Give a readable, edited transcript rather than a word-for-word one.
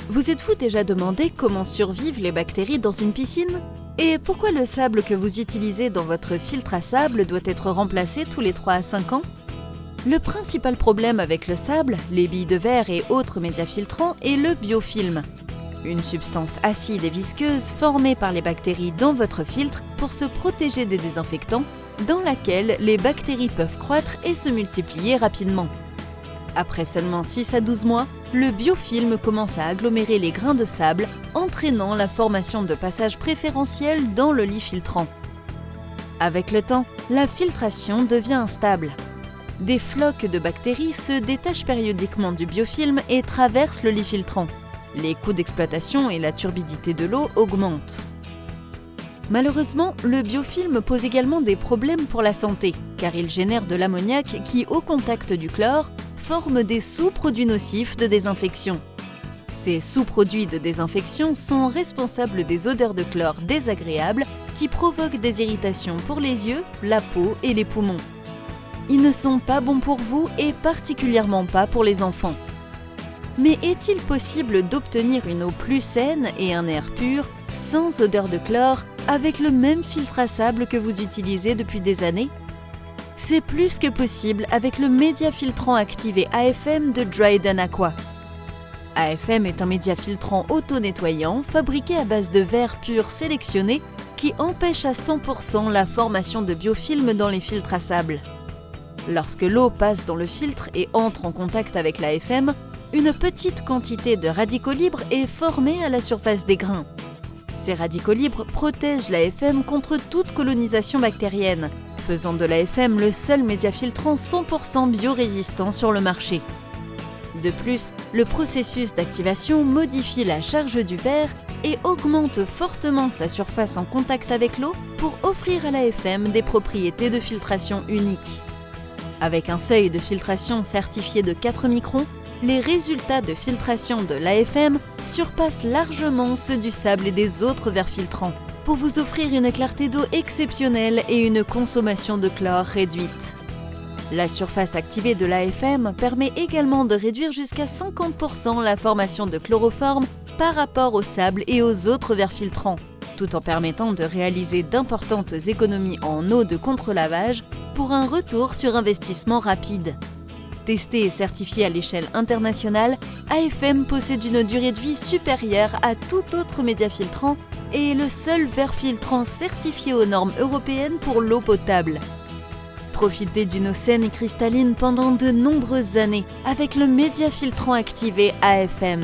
Vous êtes-vous déjà demandé comment survivent les bactéries dans une piscine? Et pourquoi le sable que vous utilisez dans votre filtre à sable doit être remplacé tous les 3 à 5 ans? Le principal problème avec le sable, les billes de verre et autres médias filtrants est le biofilm, une substance acide et visqueuse formée par les bactéries dans votre filtre pour se protéger des désinfectants, dans laquelle les bactéries peuvent croître et se multiplier rapidement. Après seulement 6 à 12 mois, le biofilm commence à agglomérer les grains de sable, entraînant la formation de passages préférentiels dans le lit filtrant. Avec le temps, la filtration devient instable. Des flocs de bactéries se détachent périodiquement du biofilm et traversent le lit filtrant. Les coûts d'exploitation et la turbidité de l'eau augmentent. Malheureusement, le biofilm pose également des problèmes pour la santé, car il génère de l'ammoniac qui, au contact du chlore, forme des sous-produits nocifs de désinfection. Ces sous-produits de désinfection sont responsables des odeurs de chlore désagréables qui provoquent des irritations pour les yeux, la peau et les poumons. Ils ne sont pas bons pour vous et particulièrement pas pour les enfants. Mais est-il possible d'obtenir une eau plus saine et un air pur, sans odeur de chlore, avec le même filtre à sable que vous utilisez depuis des années? C'est plus que possible avec le média filtrant activé AFM de Dryden Aqua. AFM est un média filtrant auto-nettoyant fabriqué à base de verre pur sélectionné qui empêche à 100% la formation de biofilm dans les filtres à sable. Lorsque l'eau passe dans le filtre et entre en contact avec l'AFM, une petite quantité de radicaux libres est formée à la surface des grains. Ces radicaux libres protègent l'AFM contre toute colonisation bactérienne, faisant de l'AFM le seul média filtrant 100% biorésistant sur le marché. De plus, le processus d'activation modifie la charge du verre et augmente fortement sa surface en contact avec l'eau pour offrir à l'AFM des propriétés de filtration uniques. Avec un seuil de filtration certifié de 4 microns, les résultats de filtration de l'AFM surpassent largement ceux du sable et des autres verres filtrants, pour vous offrir une clarté d'eau exceptionnelle et une consommation de chlore réduite. La surface activée de l'AFM permet également de réduire jusqu'à 50% la formation de chloroforme par rapport au sable et aux autres verres filtrants, tout en permettant de réaliser d'importantes économies en eau de contre-lavage pour un retour sur investissement rapide. Testé et certifié à l'échelle internationale, AFM possède une durée de vie supérieure à tout autre média filtrant et est le seul verre filtrant certifié aux normes européennes pour l'eau potable. Profitez d'une eau saine et cristalline pendant de nombreuses années avec le média filtrant activé AFM.